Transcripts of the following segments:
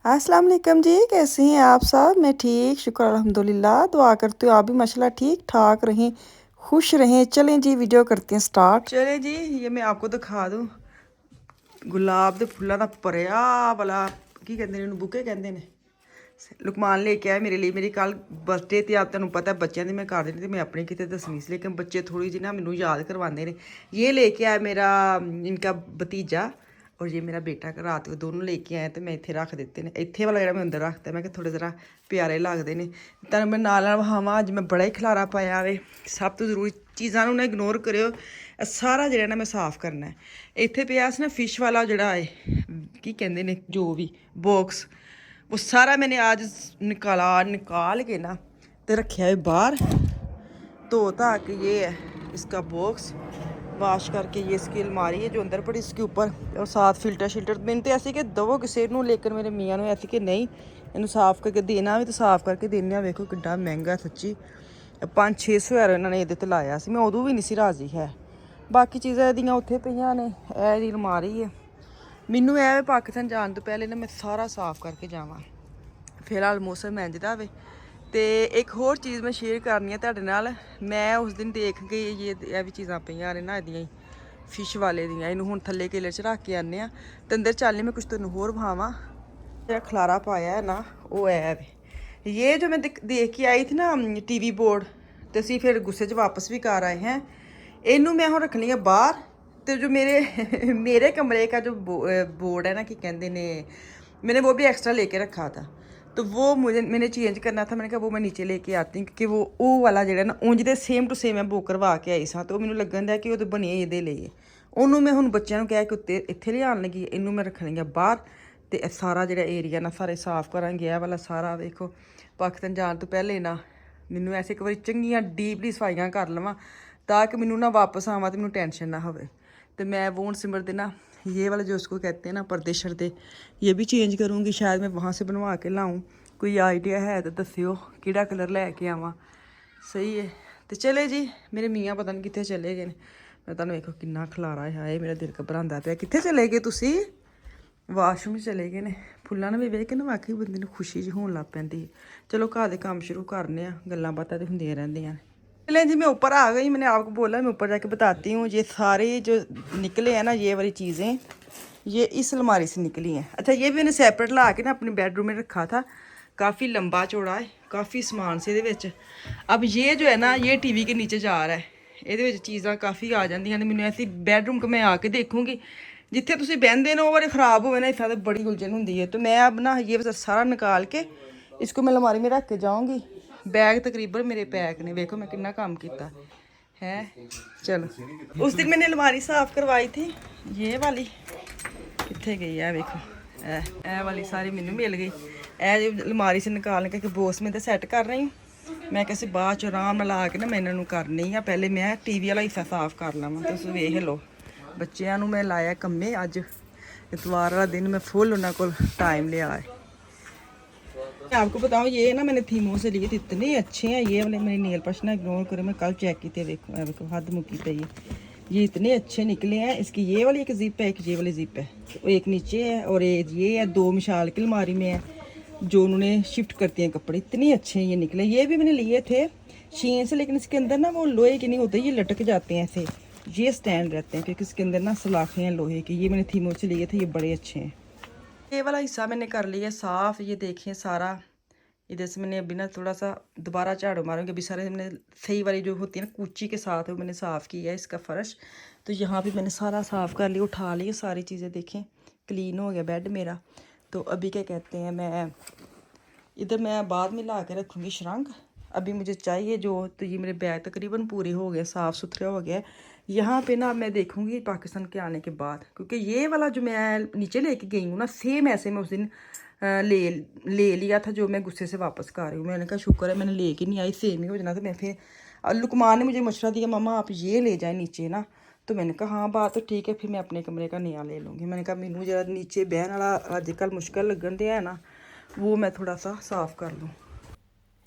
अस्सलाम वालेकुम जी, कैसे हैं आप सब? मैं ठीक, शुक्र अल्हम्दुलिल्लाह। दुआ करती हूँ आप भी माशाल्लाह ठीक ठाक रहें, खुश रहें। चलें जी, वीडियो करते हैं स्टार्ट। चलें जी, ये मैं आपको दिखा दूँ गुलाब ਦੇ ਫੁੱਲਾਂ ਦਾ ਭਰਿਆ ਵਾਲਾ ਕੀ ਕਹਿੰਦੇ ਨੇ ਇਹਨੂੰ ਬੁਕੇ ਕਹਿੰਦੇ ਨੇ। ਲੁਕਮਾਨ ਲੈ ਕੇ ਆਇਆ ਮੇਰੇ ਲਈ। ਮੇਰੀ ਕੱਲ ਬਰਥਡੇ ਤੇ ਆਪ ਤੁਹਾਨੂੰ ਪਤਾ ਬੱਚਿਆਂ ਦੀ ਮੈਂ ਕਰ ਦੇਣੀ ਤੇ मैं अपनी कितने दसवीं से लेकिन बच्चे थोड़ी जी ना मैनू याद करवाते हैं। ये लेके आया मेरा इनका भतीजा और ये मेरा बेटा रात को दोनों लेके आए तो मैं इतने रख दिते हैं। इतने वाला जो मैं अंदर रखता मैं थोड़े जरा प्यारे लगते हैं। तो मैं नाल वहावां अज मैं बड़ा ही खलारा पाया वे। सब तो जरूरी चीज़ों ना इग्नोर करो। सारा जो ना मैं साफ़ करना है। इतने पिया ना फिश वाला जोड़ा है की कहते हैं जो भी बॉक्स वो सारा मैंने आज निकाल के ना तो रखे है बाहर। धो धा के ये है इसका बॉक्स वाश करके ये इसकी अलमारी है जो अंदर पड़ी इसके ऊपर और साथ फिल्टर शिल्टर। मैंने तो ऐसे कि दवो किसी को लेकर मेरे मियाँ ने ऐसे कि नहीं इन्हू साफ़ करके देना भी तो साफ़ करके देने। वेखो कितना महंगा सच्ची 500-600 हज़ार इन्होंने ये लाया मैं उदों भी नहीं सी राजी है। बाकी चीज़ां इहदियां उत्थे पईयां ने। ये अलमारी है। मैनू है पाकिस्तान जाने तो पहले ना मैं सारा साफ़ करके जावां। फिलहाल मौसम इंज दा वे। तो एक होर चीज़ मैं शेयर करनी है तुहाडे नाल। मैं उस दिन देख गई ये भी चीज़ां पईयां ने ना इहदियां फिश वाले दियां। इनू हुण थल्ले केले च रख के आने तो अंदर चलने मैं कुछ तुहानूं होर विखावां। जेह्ड़ा खलारा पाया है ना वो है ये जो मैं देख के आई थी ना टीवी बोर्ड तो असीं फिर गुस्से च वापस भी कर आए हैं। इनू मैं हुण रखनी है बाहर। तो जो मेरे मेरे कमरे का जो बोर्ड है ना कि कहते ने मैंने वो भी एक्स्ट्रा लेके रखा था तो वो मैंने चेंज करना था। मैंने कहा वो मैं नीचे लेके आती हूँ क्योंकि वो वाला जो ना ਉਂਝ ਦੇ सेम टू सेम मैं बुक करवा के आई सां तो मैनू लगन दिया कि वो तो बनी ਇਹਦੇ ਲਈ। ਉਹਨੂੰ मैं ਹੁਣ ਬੱਚਿਆਂ ਨੂੰ ਕਹਿ ਕੇ ਉੱਤੇ ਇੱਥੇ ਲਿਆਉਣ ਲੱਗੀ। ਇਹਨੂੰ मैं रखनी है बाहर तो सारा जो एरिया ना सारे साफ़ करांगे। यह वाला सारा देखो पाकिस्तान जाने तो पहले ना मैनू ऐसे एक बार चंगियां डीपली सफाइयां कर लवां ताकि मैनू ना वापस आवां तो मैनू टेंशन ना होवे। तो मैं वो सिमर दे ना ये वाला जो उसको कहते हैं ना पर्दे शर्दे ये भी चेंज करूँगी। शायद मैं वहाँ से बनवा के लाऊँ। कोई आइडिया है तो दस्सियो किहड़ा कलर लैके आवां। सही है तो चले जी मेरे मियाँ पता नहीं कित्थे चले गए। मैं तुहानूं वेखो किन्ना खलारा है। मेरा दिल घबरांदा पिया। कित्थे चले गए तुसीं? वाशरूम चले गए ने। फुल्लां नूं भी वेख के ना वाकई बंदे नूं खुशी जी होण लग पैंदी है। चलो घर दे काम शुरू करने आ। गल्लां बातां ते हुंदियां रहिंदियां। चलें जी मैं ऊपर आ गई। मैंने आपको बोला मैं ऊपर जाके बताती हूँ। ये सारे जो निकले हैं ना ये वाली चीज़ें ये इस अलमारी से निकली हैं। अच्छा ये भी मैंने सेपरेट ला के ना अपने बेडरूम में रखा था। काफ़ी लंबा चौड़ा है काफ़ी समान से ये। अब ये जो है ना ये टीवी के नीचे जा रहा है। ये चीज़ां काफ़ी आ जांदियां ने। मैनूं ऐसी बैडरूम को मैं आके देखूँगी जिथे तुसीं बहंदे ने वो वाले ख़राब हो ना इतना तो बड़ी उलझन होंदी है। तो मैं अब ना ये सारा निकाल के इसको मैं अलमारी में रख के जाऊँगी। बैग तकरीबन मेरे पैक ने। देखो मैं कितना काम किया है। चलो उस दिन मैंने अलमारी साफ़ करवाई थी ये वाली कित्थे गई है। देखो ए वाली सारी मैनू मिल गई। ए अलमारी से निकाल के बॉक्स में तो सैट कर रही हूँ। मैं कैसे बाद च आराम ला के ना मैं इन्हों करनी है। पहले मैं टीवी वाला हिस्सा साफ़ कर लवां। तुस वेख लो बच्चों मैं लाया कम्मे। अज इतवार वाला दिन मैं फुल उन्होंने को टाइम लिया है। मैं आपको बताऊँ ये ना मैंने थीमों से लिए थे इतने अच्छे हैं। ये वाले मेरे नेल पॉलिश ना इग्नोर करो। मैं कल चेक किए देखो देखो हद मुकी पे ये इतने अच्छे निकले हैं। इसकी ये वाली एक जिप है एक ये वाली जिप है तो एक नीचे है और ये है दो मिशाल की अलमारी में है जो उन्होंने शिफ्ट करती हैं कपड़े। इतने अच्छे ये निकले। ये भी मैंने लिए थे शीन से लेकिन इसके अंदर ना वो लोहे के नहीं होते ये लटक जाते हैं ऐसे। ये स्टैंड रहते हैं क्योंकि इसके अंदर ना सलाखें हैं लोहे की। ये मैंने थीमों से लिए थे ये बड़े अच्छे हैं। ये वाला हिस्सा मैंने कर लिया साफ़। ये देखें सारा इधर से मैंने अभी ना थोड़ा सा दोबारा झाड़ू मारूंगी। अभी सारे मैंने सही वाली जो होती है ना कूची के साथ वो मैंने साफ़ किया है इसका फ़र्श। तो यहाँ भी मैंने सारा साफ़ कर लिया उठा लिया सारी चीज़ें। देखें क्लीन हो गया बेड मेरा। तो अभी क्या कहते हैं मैं इधर मैं बाद में ला के रखूँगी शरंग। अभी मुझे चाहिए जो तो ये मेरे बैग तकरीबन पूरे हो गए साफ़ सुथरा हो गया। यहाँ पे ना मैं देखूँगी पाकिस्तान के आने के बाद क्योंकि ये वाला जो मैं नीचे लेके गई हूँ ना सेम ऐसे मैं उस दिन ले लिया था जो मैं गुस्से से वापस कर रही हूँ। मैंने कहा शुक्र है मैंने लेके नहीं आई सेम ही हो जाना। तो मैं फिर लुकमान ने मुझे मशवरा दिया मामा आप ये ले जाएँ नीचे ना। तो मैंने कहा हाँ बात तो ठीक है। फिर मैं अपने कमरे का नया ले लूँगी। मैंने कहा मैनू जरा नीचे बहन वाला अजकल मुश्किल लगन दिया है ना वो मैं थोड़ा सा साफ़ कर लूँ।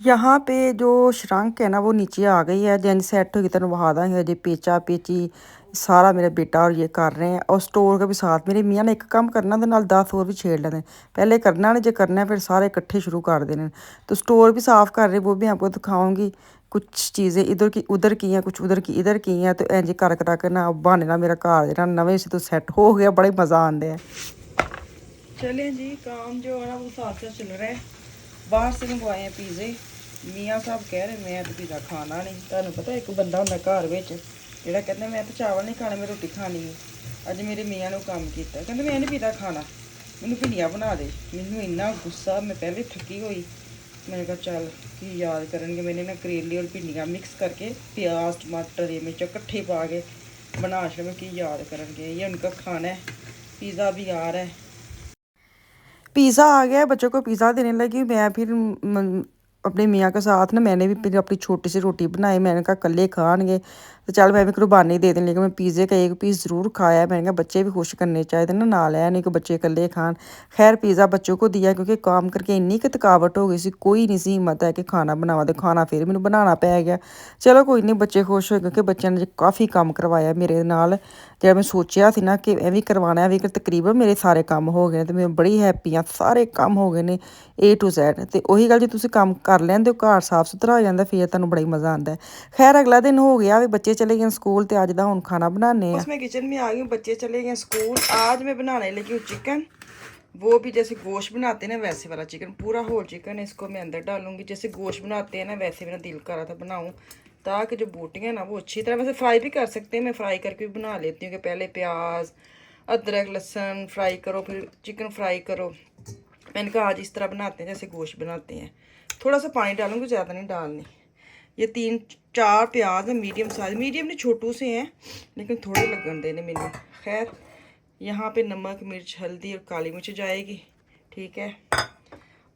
यहाँ पे जो श्रंक है ना वो नीचे आ गई है। जैन सेट होगी तेन वहा देंगे जी। पेचा पेची सारा मेरा बेटा और ये कर रहे हैं। और स्टोर का भी साथ मेरे मियाँ ने एक काम करना तो नाल 10 और भी छेड़ लेने। पहले करना नहीं, जो करना है फिर सारे इकट्ठे शुरू कर देने। तो स्टोर भी साफ़ कर रहे, वो भी आपको दिखाऊंगी। कुछ चीज़ें इधर की उधर की हैं, कुछ उधर की इधर की हैं। तो इंज कर करा के ना बहाने ना मेरा घर जो नवे से तो सैट हो गया। बड़ा ही मज़ा आंदा है। चले जी, काम जो है ना वो साथ साथ चल रहा है। बाहर से मंगवाए हैं पिज़्ज़े। मियाँ साहब कह रहे मैं तो पिज़्ज़ा खाना नहीं। तुहानू पता एक बंदा होंदा घर विच जेड़ा कहंदा मैं तो चावल नहीं खाने, मैं रोटी खानी है। अज मेरे मियाँ ने काम किया, कहंदे मैं नहीं पिज़्ज़ा खाना, मैनू भिंडियां बना दे। मैनू इन्ना गुस्सा, मैं पहले थकी हुई। मैंने कहा चल कि याद करेंगे। मैंने ना करेले और भिंडियां मिक्स करके प्याज टमाटर ये मिर्च इकट्ठे पा के बना के कि याद करेंगे। ये उनका खाना है। पिज़्ज़ा भी आ रहा है। पिज़्ज़ा आ गया, बच्चों को पिज़्ज़ा देने लगी मैं। फिर अपने मियाँ के साथ ना मैंने भी फिर अपनी छोटी सी रोटी बनाई। मैंने कहा कल्ले खाएंगे तो चल मैं भी कुर्बानी दे दें। लेकिन मैं पिज़्ज़े का एक पीस ज़रूर खाया। मैंने कहा बच्चे भी खुश करने चाहिए ना, नाल है नहीं कि बच्चे कल्ले खान। खैर पिज़्ज़ा बच्चों को दिया क्योंकि काम करके इन्नी कि थकावट हो गई सी, कोई नहीं सी हिम्मत है कि खाना बनावा। तो खाना फिर मैंने बनाना पै गया। चलो कोई नहीं, बच्चे खुश हो क्योंकि बच्चों ने काफ़ी काम करवाया मेरे नाल। जब मैं सोचा थी ना कि ਇਹ ਵੀ ਕਰਵਾਉਣਾ है, भी तकरीबन मेरे सारे काम हो गए। तो मैं बड़ी हैप्पी हाँ, सारे काम हो गए ने A to Z। तो ਉਹੀ ਗੱਲ ਜੇ ਤੁਸੀਂ ਕੰਮ ਕਰ ਲੈਂਦੇ ਹੋ, ਘਰ ਸਾਫ਼ ਸੁਥਰਾ ਹੋ ਜਾਂਦਾ, ਫਿਰ ਤੁਹਾਨੂੰ ਬੜਾ ਹੀ ਮਜ਼ਾ ਆਉਂਦਾ ਹੈ। खैर अगला दिन हो गया, भी बच्चे चले गए स्कूल। तो अज का हम खाना बनाने हैं। मैं किचन में आ गई हूँ, बच्चे चले गए स्कूल। आज मैं बनाने लगी हूँ चिकन। वो भी जैसे गोश्त बनाते हैं ना वैसे वाला चिकन, पूरा होल चिकन। इसको मैं अंदर डालूंगी जैसे गोश्त बनाते हैं ना, वैसे मेरा दिल कर रहा था बनाऊँ, ताकि जो बोटियाँ ना वो अच्छी तरह, वैसे फ्राई भी कर सकते हैं। मैं फ्राई करके भी बना लेती हूँ कि पहले प्याज अदरक लहसुन फ्राई करो, फिर चिकन फ्राई करो। मैंने कहा आज इस तरह बनाते हैं जैसे गोश्त बनाते हैं। थोड़ा सा पानी डालूंगी, ज़्यादा नहीं डालनी। ये 3-4 प्याज है, मीडियम साइज, मीडियम नहीं छोटू से हैं, लेकिन थोड़े लगन देने मैंने। खैर यहाँ पे नमक मिर्च हल्दी और काली मिर्च जाएगी, ठीक है।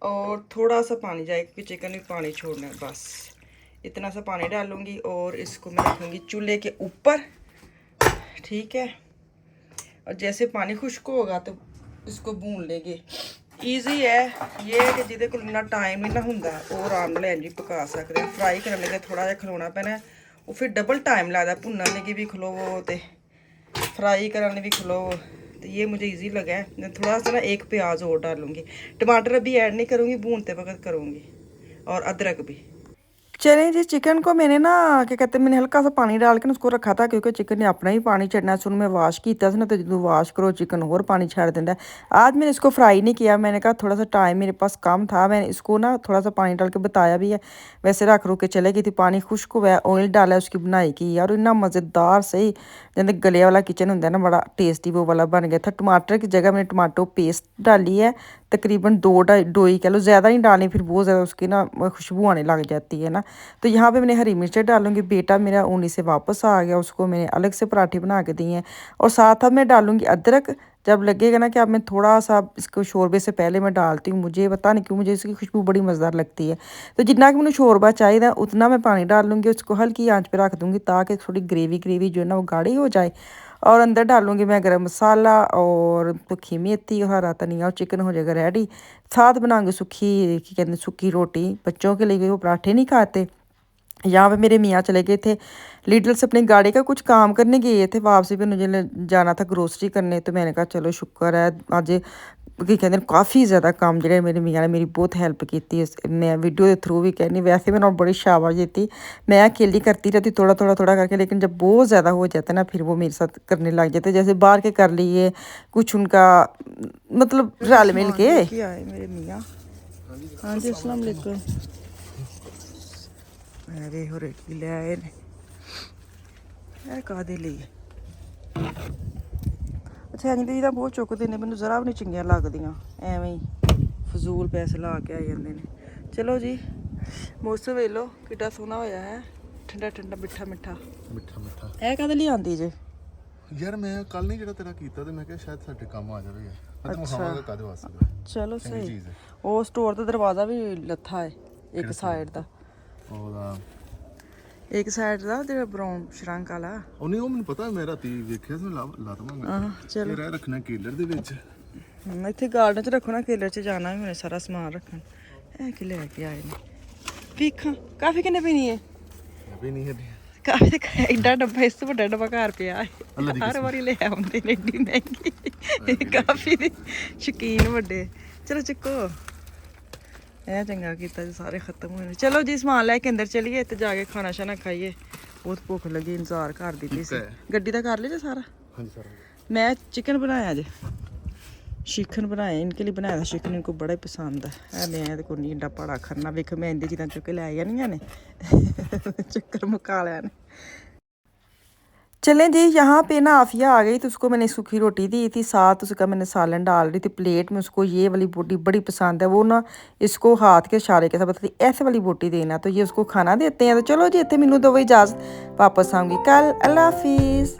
और थोड़ा सा पानी जाएगा क्योंकि चिकन में पानी छोड़ना है, बस इतना सा पानी डालूंगी। और इसको मैं रखूँगी चूल्हे के ऊपर, ठीक है। और जैसे पानी खुश्क होगा तो इसको भून लेंगे। ईजी है ये है कि जिदे को इन्ना टाइम नहीं ना होंदा वो आराम नाल इंज पका सकते हैं। फ्राई करने लगे थोड़ा जिहा खलोना पैना, वो फिर डबल टाइम लगता, भुनने लगी भी खलोवो तो फ्राई करने भी खलोवो। तो ये मुझे इजी लगा है। मैं थोड़ा सा ना एक प्याज और डालूंगी, टमाटर अभी ऐड नहीं करूँगी, भूनते वक्त करूँगी, और अदरक भी। चले जी, चिकन को मैंने ना क्या कहते हैं, मैंने हल्का सा पानी डाल के उसको रखा था क्योंकि चिकन ने अपना ही पानी छड़ना। सुन मैं वाश किया ना, तो जो वाश करो चिकन और पानी छड़ देता है। आज मैंने इसको फ्राई नहीं किया, मैंने कहा थोड़ा सा टाइम मेरे पास कम था। मैंने इसको ना थोड़ा सा पानी डाल के बताया भी है, वैसे रख रुक के चले गई थी। पानी खुश्क हुआ, ऑयल डाला, उसकी बनाई की यार, इन्ना मज़ेदार सही जैसे गले वाला किचन होंगे ना, बड़ा टेस्टी वो वाला बन गया था। टमाटर की जगह मैंने टमाटो पेस्ट डाली है, तकरीबन 2 किलो, ज़्यादा नहीं डालनी, फिर बहुत ज़्यादा उसकी ना खुशबू आने लग जाती है ना। तो यहाँ पे मैंने हरी मिर्चें डालूंगी। बेटा मेरा ऊनी से वापस आ गया, उसको मैंने अलग से पराठे बना के दिए हैं। और साथ अब मैं डालूंगी अदरक। जब लगेगा ना कि अब मैं थोड़ा सा इसको शोरबे से पहले मैं डालती हूँ, मुझे पता नहीं क्यों मुझे इसकी खुशबू बड़ी मज़ेदार लगती है। तो जितना कि मैंने शोरबा चाहिए उतना मैं पानी डाल लूँगी, उसको हल्की आंच पे रख दूँगी ताकि थोड़ी ग्रेवी जो है ना वो गाढ़ी हो जाए। और अंदर डालूंगी मैं गरम मसाला और सूखी मेथी और हरा धनिया, और चिकन हो जाएगा रेडी। साथ बनाऊंगी सूखी कहते हैं सूखी रोटी बच्चों के लिए, वो पराठे नहीं खाते। यहाँ पे मेरे मियाँ चले गए थे लीडल से अपनी गाड़ी का कुछ काम करने गए थे, वापसी पे मुझे जाना था ग्रोसरी करने। तो मैंने कहा चलो शुक्र है अज की कहते हैं काफ़ी ज़्यादा काम जो मेरे मियाँ ने मेरी बहुत हैल्प की। मैं वीडियो के थ्रू भी कहनी, वैसे मैंने बड़ी शाबाश दी। मैं अकेली करती रहती थोड़ा थोड़ा थोड़ा करके, लेकिन जब बहुत ज़्यादा हो जाता है ना फिर वो मेरे साथ करने लग जाते। जैसे बाहर के कर लिए कुछ उनका मतलब रल मिल के आए मेरे मियाँ। हाँ जी अस्सलाम वालेकुम। अरे हो रही ले आए ने कादे लिए। अच्छा जी ਤਾਂ ਬਹੁਤ ਚੁੱਕਦੇ ਨੇ, ਮੈਨੂੰ ਜ਼ਰਾ ਵੀ ਨਹੀਂ ਚੰਗੀਆਂ ਲੱਗਦੀਆਂ, ਐਵੇਂ ਹੀ ਫਜ਼ੂਲ ਪੈਸੇ ਲਾ ਕੇ ਆ ਜਾਂਦੇ ਨੇ। ਚਲੋ ਜੀ ਮੌਸਮ ਵੇਖ ਲਓ ਕਿੱਡਾ ਸੋਹਣਾ ਹੋਇਆ ਹੈ, ਠੰਡਾ ਠੰਡਾ ਮਿੱਠਾ ਮਿੱਠਾ ਮਿੱਠਾ ਮਿੱਠਾ। ਇਹ ਕਾਹਦੇ ਲਈ ਆਂਦੀ ਜੇ? ਯਾਰ ਮੈਂ ਕੱਲ ਨਹੀਂ ਜਿਹੜਾ ਤੇਰਾ ਕੀਤਾ ਤੇ ਮੈਂ ਕਿਹਾ ਸ਼ਾਇਦ ਸਾਡੇ ਕੰਮ ਆ ਜਾਵੇ ਯਾਰ। ਅੱਛਾ ਕਾਹਦੇ ਵਾਸਤੇ? ਚਲੋ ਸਹੀ। ਉਹ ਸਟੋਰ ਦਾ ਦਰਵਾਜ਼ਾ ਵੀ ਲੱਥਾ ਹੈ ਇੱਕ ਸਾਈਡ ਦਾ, ਉਹਦਾ ਇੱਕ ਸਾਈਡ ਦਾ ਜਿਹੜਾ ਬਰਾਊਨ ਸ਼ਰੰਕ ਵਾਲਾ। ਉਹ ਨਹੀਂ, ਉਹ ਮੈਨੂੰ ਪਤਾ, ਮੈਂ ਰਾਤੀ ਵੇਖਿਆ ਸੀ, ਲਾ ਦਵਾਂਗਾ। ਹਾਂ ਚਲੋ। ਇਹ ਰੱਖਣਾ ਕੇਲਰ ਦੇ ਵਿੱਚ, ਇੱਥੇ ਗਾਰਡਨ 'ਚ ਰੱਖੋ ਨਾ, ਕੇਲਰ 'ਚ ਜਾਣਾ ਵੀ ਮੈਨੇ ਸਾਰਾ ਸਮਾਨ ਰੱਖਣ। ਇਹ ਕਿ ਲੈ ਕੇ ਆਏ ਨੇ ਵੇਖਾਂ ਕਾਫੀ ਕਿੰਨੇ ਪੀਣੀ ਹੈ ਵੀ ਨਹੀਂ ਹੈ ਕਾਫੀ ਤੇ ਐਡਾ ਡੱਬਾ ਇਸ ਤੋਂ ਵੱਡਾ ਡੱਬਾ ਘਰ ਪਿਆ ਹੈ। ਅੱਲਾ ਦੀ ਹਰ ਵਾਰੀ ਲੈ ਆਉਂਦੇ ਨੇ ਏਡੀ ਮਹਿੰਗੀ ਕਾਫੀ ਦੇ ਸ਼ੌਕੀਨ ਵੱਡੇ। ਚਲੋ ਚੱਕੋ ਇਹ ਚੰਗਾ ਕੀਤਾ ਜੀ ਸਾਰੇ ਖਤਮ ਹੋਏ ਨੇ। ਚਲੋ ਜੀ ਸਮਾਨ ਲੈ ਕੇ ਅੰਦਰ ਚਲੀਏ ਤੇ ਜਾ ਕੇ ਖਾਣਾ ਸ਼ਾਨਾ ਖਾਈਏ। ਬਹੁਤ ਭੁੱਖ ਲੱਗੀ ਇੰਤਜ਼ਾਰ ਕਰਦੀ ਪਈ ਸੀ। ਗੱਡੀ ਦਾ ਕਰ ਲਿਆ ਸਾਰਾ। ਹਾਂਜੀ ਸਰ मैं चिकन बनाया जे शिकन बनाया इनके लिए बनाया था चिकन इनको बड़ा ही पसंद है मैं तो नहीं एडा बड़ा खरना वेख मैं इंदे चीज़ां चुक के लै जानियां ने चक्कर मुका लिया ने। चलें जी यहाँ पे ना आफिया आ गई तो उसको मैंने सूखी रोटी दी थी साथ उसका मैंने सालन डाल रही थी प्लेट में। उसको ये वाली बोटी बड़ी पसंद है। वो ना इसको हाथ के इशारे के साथ बताती ऐसे वाली बोटी देना तो ये उसको खाना देते हैं। तो चलो जी इतने मैनू दो इजाज़त वापस आऊँगी कल। अल्लाह हाफिज़।